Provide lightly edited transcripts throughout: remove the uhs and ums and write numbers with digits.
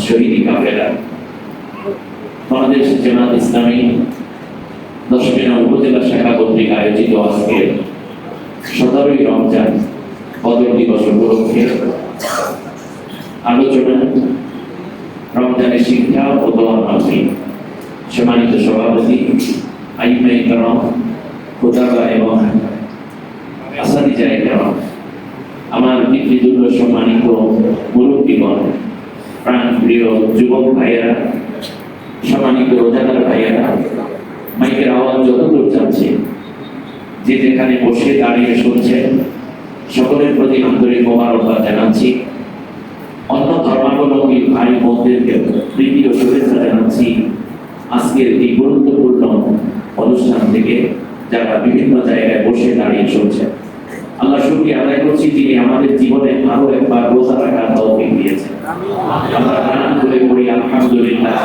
শহীদ কাফেলা বাংলাদেশ জামাত ইসলামী দশমিনা উপজেলা শাখা কর্তৃক আয়োজিত আজকে 17ই রমজান বদর দিবস উপলক্ষে আলোচনা রমজানের শিক্ষা ও দোয়া মাহফিল। সম্মানিত সভাপতি আইমাই کرام খোদাবা এবং আসাদিজায়ে کرام, আমার পিতৃতুল্য সম্মানিত মুরব্বীগণ, প্রাণ প্রিয় যুবক ভাইয়েরা, সম্মানিত রোজাদার ভাইয়েরা, মাইকের আওয়াজ যতদূর যাচ্ছে যে যেখানে বসে দাঁড়িয়ে শুনছেন সকলের প্রতি আন্তরিক মোবারকবাদ জানাচ্ছি। অন্য ধর্মাবলম্বী ভাই বোনদেরকে প্রীতি ও শুভেচ্ছা জানাচ্ছি আজকের এই গুরুত্বপূর্ণ অনুষ্ঠান থেকে যারা বিভিন্ন জায়গায় বসে দাঁড়িয়ে শুনছেন। আল্লাহ শুকরিয়া আদায় করছি যিনি আমাদের জীবনে আরো একবার রোজা রাখার তৌফিক দিয়েছেন। আমরা গান করে পড়ি আলহামদুলিল্লাহ।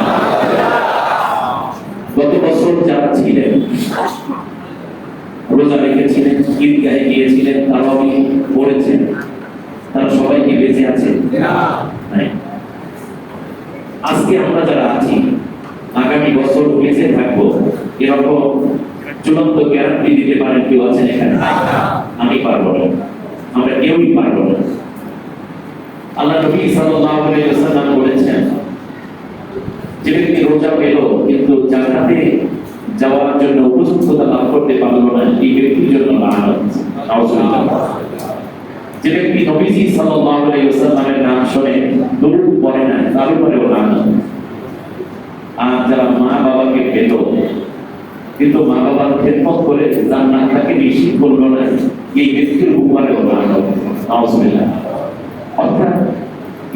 গত বছর যারা ছিলেন রোজা রেখেছিলেন, ঈদগাহে গিয়েছিলেন, তারাবি পড়েছেন, তারা সবাই কি বেঁচে আছে? আজকে আমরা যারা আছি আগামী বছর বেঁচে থাকবো এরকম চূড়ান্ত গ্যারান্টি দিতে পারেন কেউ আছেন এখানে? আমি পারবো না, আমরা কেউই পারবো না। আল্লাহ নবী সাল্লাল্লাহু আলাইহি ওয়াসাল্লাম বলেছেন, যে ব্যক্তি রোজা পেল কিন্তু জান্নাতে যাওয়ার জন্য উপযুক্ততা লাভ করতে পারলো না, এই ব্যক্তির জন্য লানত। নাউজুবিল্লাহ। যে ব্যক্তি নবীজি সাল্লাল্লাহু আলাইহি ওয়াসাল্লামের নাম শুনে দরুদ পড়ে না, তার উপরেও লানত। আর যারা মা বাবাকে পেল কিন্তু মা বাবার খেদমত করে জান্নাতকে নিশ্চিত করলো না, এই ব্যক্তির উপরেও লানত। নাউজুবিল্লাহ। অর্থাৎ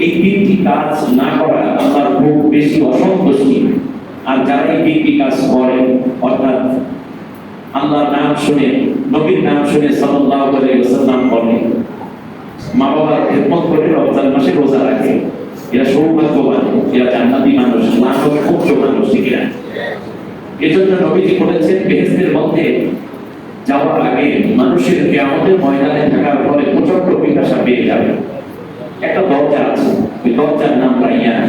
এই তিনটি কাজ না করা আল্লাহর খুব বেশি অসন্তুষ্টি। আর যারা এই তিনটি কাজ করে, অর্থাৎ আল্লাহর নাম শুনে, নবীর নাম শুনে সাল্লাল্লাহু আলাইহি ওয়াসাল্লাম পড়ে, মা বাবার খেদমত করে রমজান মাসে রোজা রাখে, এরা সৌভাগ্যবান, এরা জান্নাতি মানুষ, লানত-মুক্ত মানুষ। ঠিক না? এজন্য নবীজি বলেছেন, বেহেশতের মধ্যে যাওয়ার আগে মানুষের কিয়ামতের ময়দানে থাকার পরে প্রচন্ড পিপাসা পেয়ে যাবে। একটা দরজা আছে, ওই দরজার নাম রাইয়ান।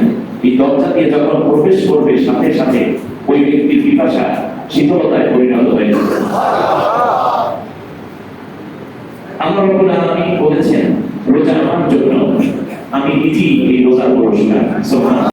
এই দরজা দিয়ে যখন প্রবেশ করবে সাথে সাথে ওই ব্যক্তির পিপাসা শীতলতায় পরিণত হয়ে যাবে। আল্লাহ রাব্বুল আলামিন বলেছেন, রোজা আমার জন্য, আমি নিজেই এই রোজার পুরস্কার। সুবহানাল্লাহ।